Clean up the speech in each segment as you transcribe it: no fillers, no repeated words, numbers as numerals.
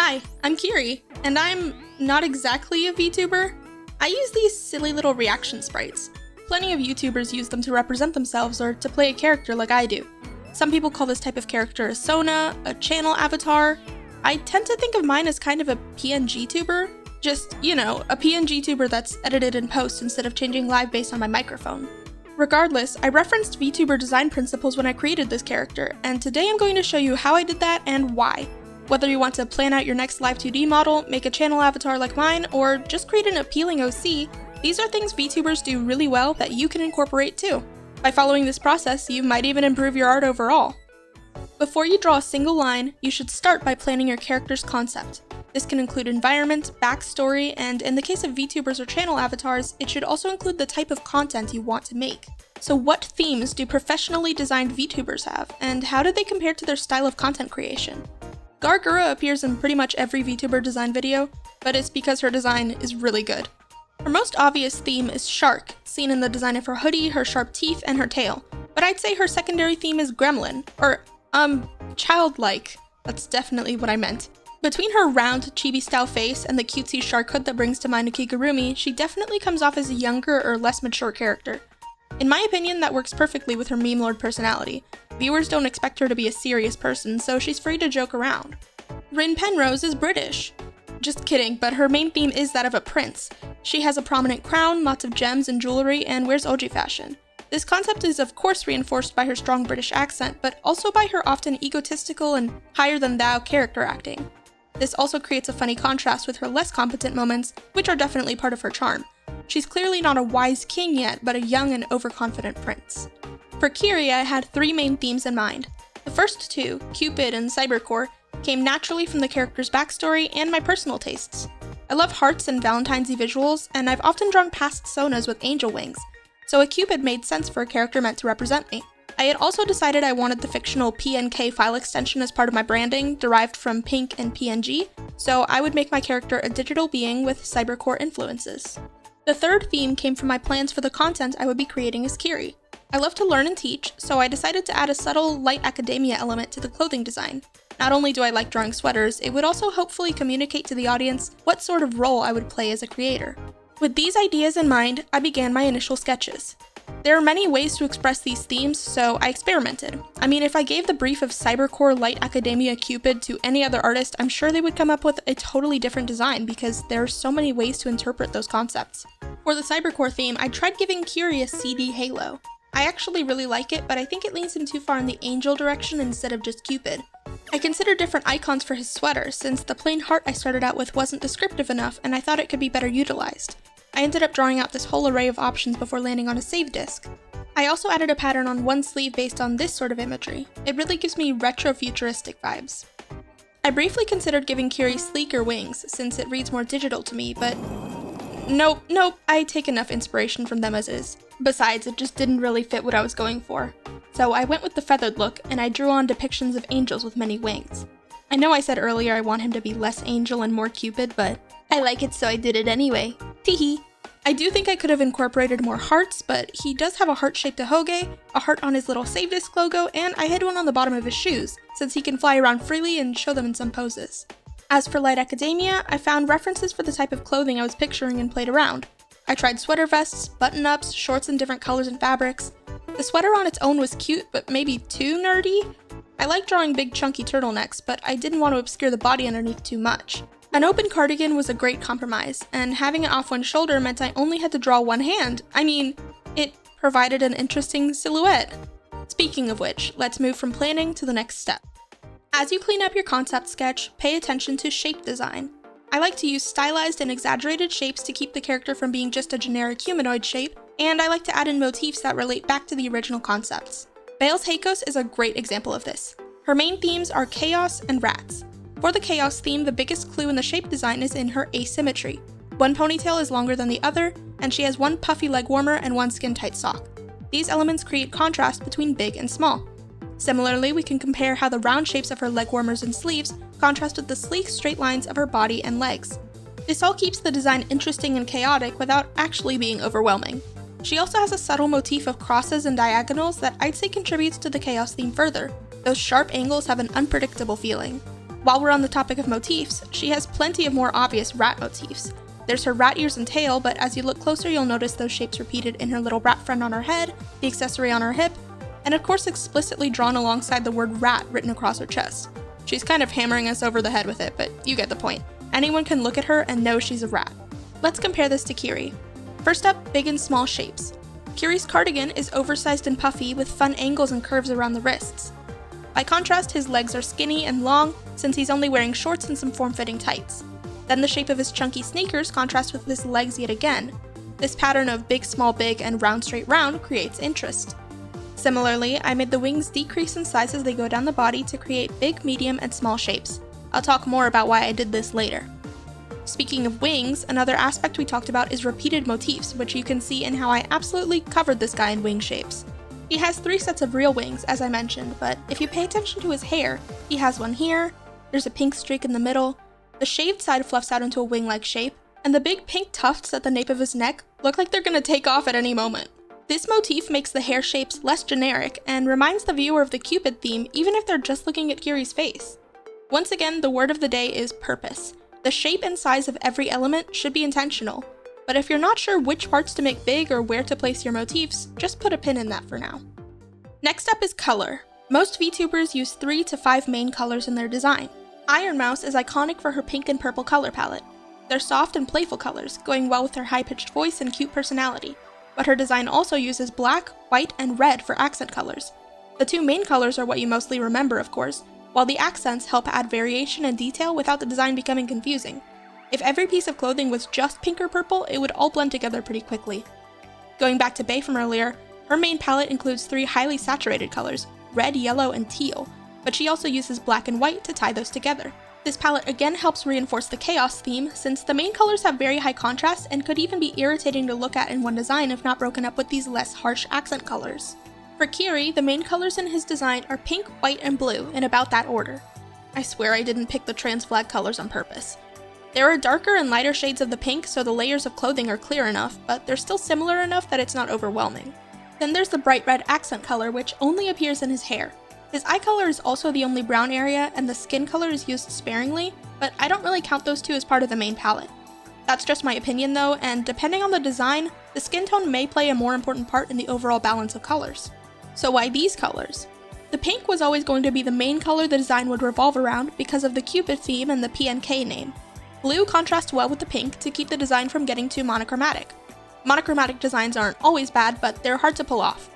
Hi, I'm Kiri, and I'm not exactly a Vtuber. I use these silly little reaction sprites. Plenty of YouTubers use them to represent themselves or to play a character like I do. Some people call this type of character a Sona, a channel avatar. I tend to think of mine as kind of a pngtuber. Just, you know, a pngtuber that's edited in post instead of changing live based on my microphone. Regardless, I referenced VTuber design principles when I created this character, and today I'm going to show you how I did that and why. Whether you want to plan out your next live 2D model, make a channel avatar like mine, or just create an appealing OC, these are things VTubers do really well that you can incorporate too. By following this process, you might even improve your art overall. Before you draw a single line, you should start by planning your character's concept. This can include environment, backstory, and in the case of VTubers or channel avatars, it should also include the type of content you want to make. So what themes do professionally designed VTubers have, and how do they compare to their style of content creation? Gargura appears in pretty much every VTuber design video, but it's because her design is really good. Her most obvious theme is Shark, seen in the design of her hoodie, her sharp teeth, and her tail. But I'd say her secondary theme is Gremlin, or, childlike. That's definitely what I meant. Between her round, chibi-style face and the cutesy shark hood that brings to mind a Kigurumi, she definitely comes off as a younger or less mature character. In my opinion, that works perfectly with her meme lord personality. Viewers don't expect her to be a serious person, so she's free to joke around. Rin Penrose is British. Just kidding, but her main theme is that of a prince. She has a prominent crown, lots of gems and jewelry, and wears Oji fashion. This concept is of course reinforced by her strong British accent, but also by her often egotistical and higher-than-thou character acting. This also creates a funny contrast with her less competent moments, which are definitely part of her charm. She's clearly not a wise king yet, but a young and overconfident prince. For Kiri, I had three main themes in mind. The first two, Cupid and Cybercore, came naturally from the character's backstory and my personal tastes. I love hearts and Valentine's-y visuals, and I've often drawn past Sonas with angel wings, so a Cupid made sense for a character meant to represent me. I had also decided I wanted the fictional PNK file extension as part of my branding, derived from pink and PNG, so I would make my character a digital being with Cybercore influences. The third theme came from my plans for the content I would be creating as Kiri. I love to learn and teach, so I decided to add a subtle, light academia element to the clothing design. Not only do I like drawing sweaters, it would also hopefully communicate to the audience what sort of role I would play as a creator. With these ideas in mind, I began my initial sketches. There are many ways to express these themes, so I experimented. I mean, if I gave the brief of Cybercore Light Academia Cupid to any other artist, I'm sure they would come up with a totally different design because there are so many ways to interpret those concepts. For the Cybercore theme, I tried giving Kiri a CD halo. I actually really like it, but I think it leans him too far in the angel direction instead of just Cupid. I considered different icons for his sweater, since the plain heart I started out with wasn't descriptive enough and I thought it could be better utilized. I ended up drawing out this whole array of options before landing on a save disc. I also added a pattern on one sleeve based on this sort of imagery. It really gives me retro-futuristic vibes. I briefly considered giving Kiri sleeker wings, since it reads more digital to me, but nope, I take enough inspiration from them as is. Besides, it just didn't really fit what I was going for. So I went with the feathered look, and I drew on depictions of angels with many wings. I know I said earlier I want him to be less angel and more Cupid, but I like it so I did it anyway. Teehee. I do think I could have incorporated more hearts, but he does have a heart-shaped ahoge, a heart on his little save disc logo, and I hid one on the bottom of his shoes, since he can fly around freely and show them in some poses. As for Light Academia, I found references for the type of clothing I was picturing and played around. I tried sweater vests, button-ups, shorts in different colors and fabrics. The sweater on its own was cute, but maybe too nerdy. I like drawing big chunky turtlenecks, but I didn't want to obscure the body underneath too much. An open cardigan was a great compromise, and having it off one shoulder meant I only had to draw one hand. I mean, it provided an interesting silhouette. Speaking of which, let's move from planning to the next step. As you clean up your concept sketch, pay attention to shape design. I like to use stylized and exaggerated shapes to keep the character from being just a generic humanoid shape, and I like to add in motifs that relate back to the original concepts. Bale's Heikos is a great example of this. Her main themes are chaos and rats. For the chaos theme, the biggest clue in the shape design is in her asymmetry. One ponytail is longer than the other, and she has one puffy leg warmer and one skin-tight sock. These elements create contrast between big and small. Similarly, we can compare how the round shapes of her leg warmers and sleeves contrast with the sleek straight lines of her body and legs. This all keeps the design interesting and chaotic without actually being overwhelming. She also has a subtle motif of crosses and diagonals that I'd say contributes to the chaos theme further. Those sharp angles have an unpredictable feeling. While we're on the topic of motifs, she has plenty of more obvious rat motifs. There's her rat ears and tail, but as you look closer you'll notice those shapes repeated in her little rat friend on her head, the accessory on her hip, and of course explicitly drawn alongside the word rat written across her chest. She's kind of hammering us over the head with it, but you get the point. Anyone can look at her and know she's a rat. Let's compare this to Kiri. First up, big and small shapes. Kiri's cardigan is oversized and puffy with fun angles and curves around the wrists. By contrast, his legs are skinny and long since he's only wearing shorts and some form-fitting tights. Then the shape of his chunky sneakers contrasts with his legs yet again. This pattern of big, small, big, and round, straight, round creates interest. Similarly, I made the wings decrease in size as they go down the body to create big, medium, and small shapes. I'll talk more about why I did this later. Speaking of wings, another aspect we talked about is repeated motifs, which you can see in how I absolutely covered this guy in wing shapes. He has 3 sets of real wings, as I mentioned, but if you pay attention to his hair, he has one here, there's a pink streak in the middle, the shaved side fluffs out into a wing-like shape, and the big pink tufts at the nape of his neck look like they're gonna take off at any moment. This motif makes the hair shapes less generic and reminds the viewer of the Cupid theme even if they're just looking at Kiri's face. Once again, the word of the day is purpose. The shape and size of every element should be intentional, but if you're not sure which parts to make big or where to place your motifs, just put a pin in that for now. Next up is color. Most VTubers use 3 to 5 main colors in their design. Iron Mouse is iconic for her pink and purple color palette. They're soft and playful colors, going well with her high-pitched voice and cute personality, but her design also uses black, white, and red for accent colors. The 2 main colors are what you mostly remember, of course, while the accents help add variation and detail without the design becoming confusing. If every piece of clothing was just pink or purple, it would all blend together pretty quickly. Going back to Bae from earlier, her main palette includes 3 highly saturated colors, red, yellow, and teal, but she also uses black and white to tie those together. This palette again helps reinforce the chaos theme, since the main colors have very high contrast and could even be irritating to look at in one design if not broken up with these less harsh accent colors. For Kiri, the main colors in his design are pink, white, and blue, in about that order. I swear I didn't pick the trans flag colors on purpose. There are darker and lighter shades of the pink, so the layers of clothing are clear enough, but they're still similar enough that it's not overwhelming. Then there's the bright red accent color, which only appears in his hair. His eye color is also the only brown area, and the skin color is used sparingly, but I don't really count those 2 as part of the main palette. That's just my opinion though, and depending on the design, the skin tone may play a more important part in the overall balance of colors. So why these colors? The pink was always going to be the main color the design would revolve around because of the Cupid theme and the PNK name. Blue contrasts well with the pink to keep the design from getting too monochromatic. Monochromatic designs aren't always bad, but they're hard to pull off.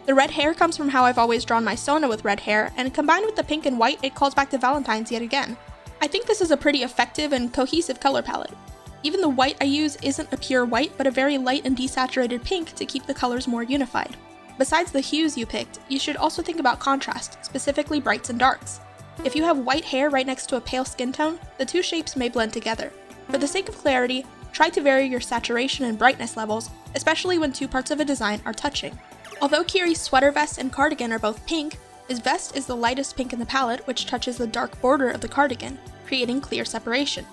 The red hair comes from how I've always drawn my Sona with red hair, and combined with the pink and white, it calls back to Valentine's yet again. I think this is a pretty effective and cohesive color palette. Even the white I use isn't a pure white, but a very light and desaturated pink to keep the colors more unified. Besides the hues you picked, you should also think about contrast, specifically brights and darks. If you have white hair right next to a pale skin tone, the 2 shapes may blend together. For the sake of clarity, try to vary your saturation and brightness levels, especially when 2 parts of a design are touching. Although Kiri's sweater vest and cardigan are both pink, his vest is the lightest pink in the palette, which touches the dark border of the cardigan, creating clear separation.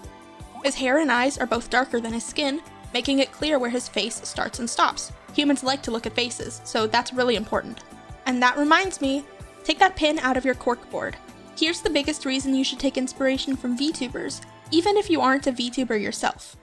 His hair and eyes are both darker than his skin, making it clear where his face starts and stops. Humans like to look at faces, so that's really important. And that reminds me, take that pin out of your corkboard. Here's the biggest reason you should take inspiration from Vtubers, even if you aren't a Vtuber yourself.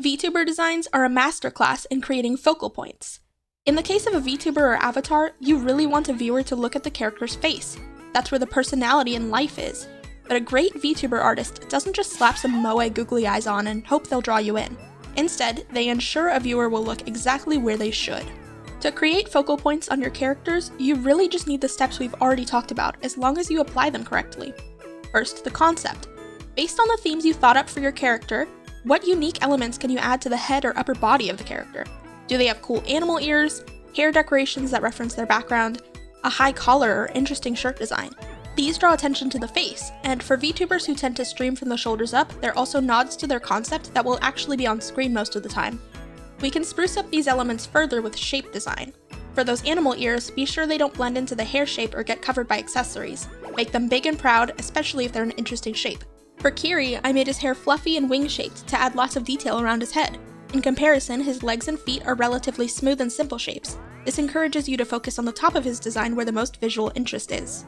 Vtuber designs are a masterclass in creating focal points. In the case of a Vtuber or avatar, you really want a viewer to look at the character's face. That's where the personality and life is. But a great Vtuber artist doesn't just slap some moe googly eyes on and hope they'll draw you in. Instead, they ensure a viewer will look exactly where they should. To create focal points on your characters, you really just need the steps we've already talked about, as long as you apply them correctly. First, the concept. Based on the themes you thought up for your character, what unique elements can you add to the head or upper body of the character? Do they have cool animal ears, hair decorations that reference their background, a high collar or interesting shirt design? These draw attention to the face, and for VTubers who tend to stream from the shoulders up, they're also nods to their concept that will actually be on screen most of the time. We can spruce up these elements further with shape design. For those animal ears, be sure they don't blend into the hair shape or get covered by accessories. Make them big and proud, especially if they're an interesting shape. For Kiri, I made his hair fluffy and wing-shaped to add lots of detail around his head. In comparison, his legs and feet are relatively smooth and simple shapes. This encourages you to focus on the top of his design where the most visual interest is.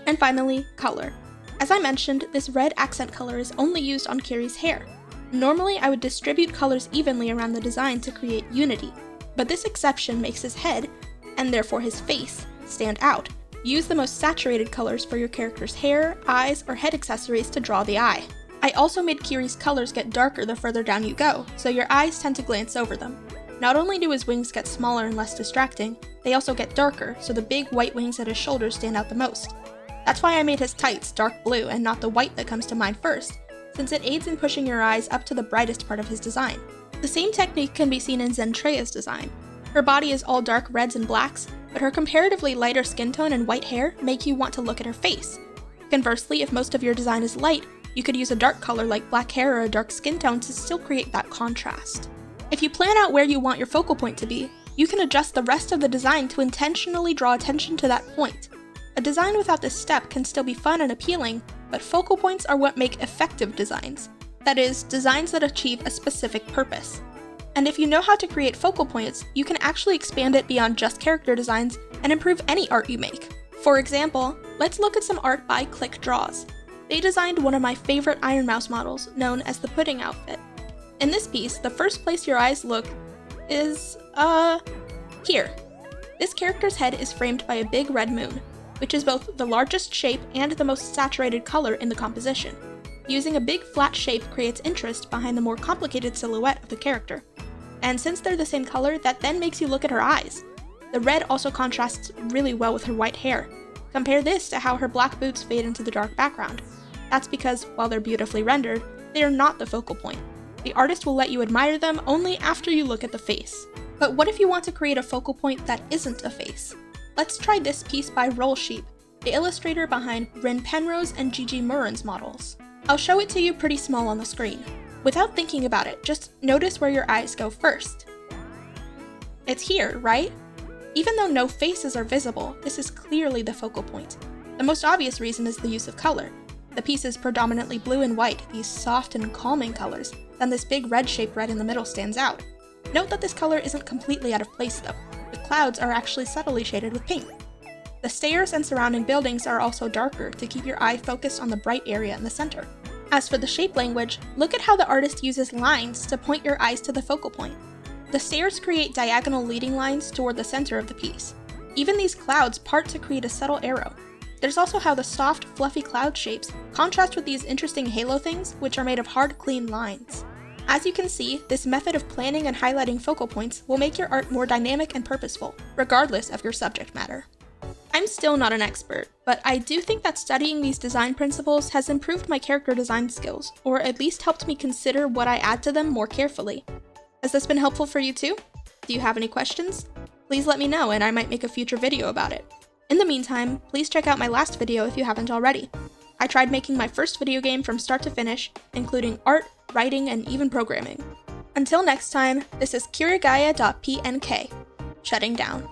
And finally, color. As I mentioned, this red accent color is only used on Kiri's hair. Normally, I would distribute colors evenly around the design to create unity, but this exception makes his head, and therefore his face, stand out. Use the most saturated colors for your character's hair, eyes, or head accessories to draw the eye. I also made Kiri's colors get darker the further down you go, so your eyes tend to glance over them. Not only do his wings get smaller and less distracting, they also get darker, so the big white wings at his shoulders stand out the most. That's why I made his tights dark blue and not the white that comes to mind first, since it aids in pushing your eyes up to the brightest part of his design. The same technique can be seen in Zentreya's design. Her body is all dark reds and blacks, but her comparatively lighter skin tone and white hair make you want to look at her face. Conversely, if most of your design is light, you could use a dark color like black hair or a dark skin tone to still create that contrast. If you plan out where you want your focal point to be, you can adjust the rest of the design to intentionally draw attention to that point. A design without this step can still be fun and appealing, but focal points are what make effective designs. That is, designs that achieve a specific purpose. And if you know how to create focal points, you can actually expand it beyond just character designs and improve any art you make. For example, let's look at some art by Click Draws. They designed one of my favorite Iron Mouse models, known as the Pudding outfit. In this piece, the first place your eyes look is, here. This character's head is framed by a big red moon, which is both the largest shape and the most saturated color in the composition. Using a big flat shape creates interest behind the more complicated silhouette of the character. And since they're the same color, that then makes you look at her eyes. The red also contrasts really well with her white hair. Compare this to how her black boots fade into the dark background. That's because, while they're beautifully rendered, they are not the focal point. The artist will let you admire them only after you look at the face. But what if you want to create a focal point that isn't a face? Let's try this piece by Roll Sheep, the illustrator behind Bryn Penrose and Gigi Murren's models. I'll show it to you pretty small on the screen. Without thinking about it, just notice where your eyes go first. It's here, right? Even though no faces are visible, this is clearly the focal point. The most obvious reason is the use of color. The piece is predominantly blue and white, these soft and calming colors, then this big red-shaped red in the middle stands out. Note that this color isn't completely out of place though. The clouds are actually subtly shaded with pink. The stairs and surrounding buildings are also darker to keep your eye focused on the bright area in the center. As for the shape language, look at how the artist uses lines to point your eyes to the focal point. The stairs create diagonal leading lines toward the center of the piece. Even these clouds part to create a subtle arrow. There's also how the soft, fluffy cloud shapes contrast with these interesting halo things, which are made of hard, clean lines. As you can see, this method of planning and highlighting focal points will make your art more dynamic and purposeful, regardless of your subject matter. I'm still not an expert, but I do think that studying these design principles has improved my character design skills, or at least helped me consider what I add to them more carefully. Has this been helpful for you too? Do you have any questions? Please let me know and I might make a future video about it. In the meantime, please check out my last video if you haven't already. I tried making my first video game from start to finish, including art, writing, and even programming. Until next time, this is kirigaya.pnk, shutting down.